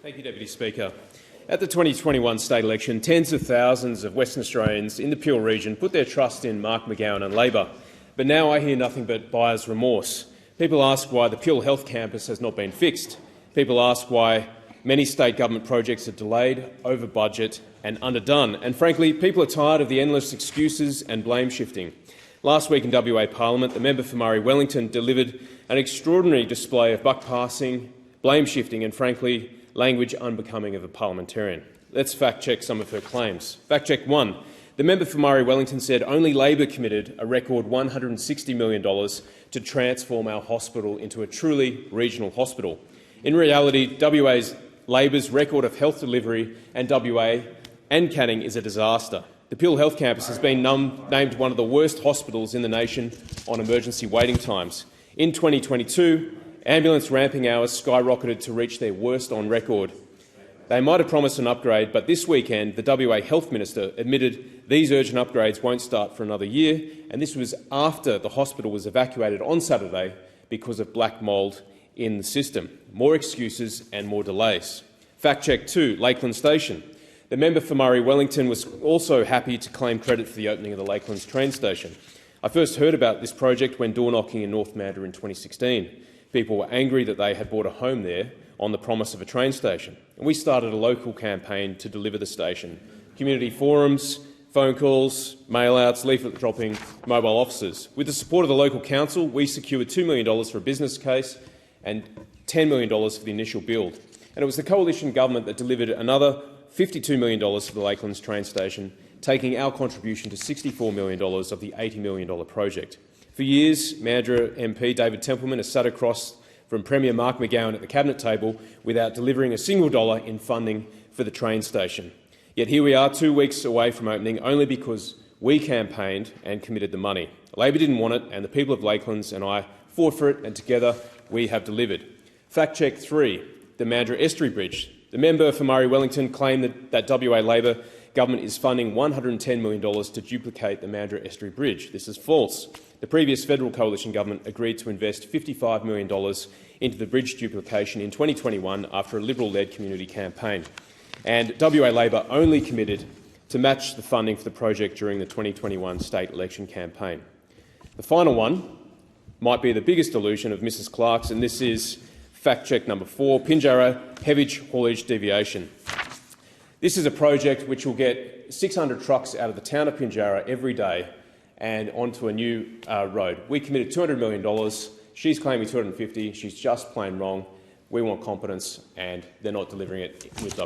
Thank you, Deputy Speaker. At the 2021 state election, tens of thousands of Western Australians in the Peel region put their trust in Mark McGowan and Labor. But now I hear nothing but buyer's remorse. People ask why the Peel Health Campus has not been fixed. People ask why many state government projects are delayed, over budget and underdone. And frankly, people are tired of the endless excuses and blame shifting. Last week in WA Parliament, the member for Murray-Wellington delivered an extraordinary display of buck-passing, blame shifting and, frankly, language unbecoming of a parliamentarian. Let's fact-check some of her claims. Fact-check 1. The member for Murray-Wellington said only Labor committed a record $160 million to transform our hospital into a truly regional hospital. In reality, Labor's record of health delivery and WA and Canning is a disaster. The Peel Health Campus has been named one of the worst hospitals in the nation on emergency waiting times. In 2022, ambulance ramping hours skyrocketed to reach their worst on record. They might have promised an upgrade, but this weekend the WA Health Minister admitted these urgent upgrades won't start for another year, and this was after the hospital was evacuated on Saturday because of black mould in the system. More excuses and more delays. Fact check 2, Lakeland Station. The member for Murray-Wellington was also happy to claim credit for the opening of the Lakelands train station. I first heard about this project when door-knocking in North Mandurah in 2016. People were angry that they had bought a home there on the promise of a train station. And we started a local campaign to deliver the station. Community forums, phone calls, mail-outs, leaflet dropping, mobile officers. With the support of the local council, we secured $2 million for a business case and $10 million for the initial build. And it was the coalition government that delivered another $52 million for the Lakelands train station, taking our contribution to $64 million of the $80 million project. For years, Mandurah MP David Templeman has sat across from Premier Mark McGowan at the Cabinet table without delivering a single dollar in funding for the train station. Yet here we are 2 weeks away from opening only because we campaigned and committed the money. Labor didn't want it and the people of Lakelands and I fought for it, and together we have delivered. Fact check 3, the Mandurah Estuary Bridge. The member for Murray-Wellington claimed that WA Labor government is funding $110 million to duplicate the Mandurah Estuary Bridge. This is false. The previous federal coalition government agreed to invest $55 million into the bridge duplication in 2021 after a Liberal-led community campaign. And WA Labor only committed to match the funding for the project during the 2021 state election campaign. The final one might be the biggest delusion of Mrs Clark's, and this is fact check number 4, Pinjarra Heavage Haulage Deviation. This is a project which will get 600 trucks out of the town of Pinjarra every day and onto a new road. We committed $200 million. She's claiming 250. She's just plain wrong. We want competence, and they're not delivering it with WA.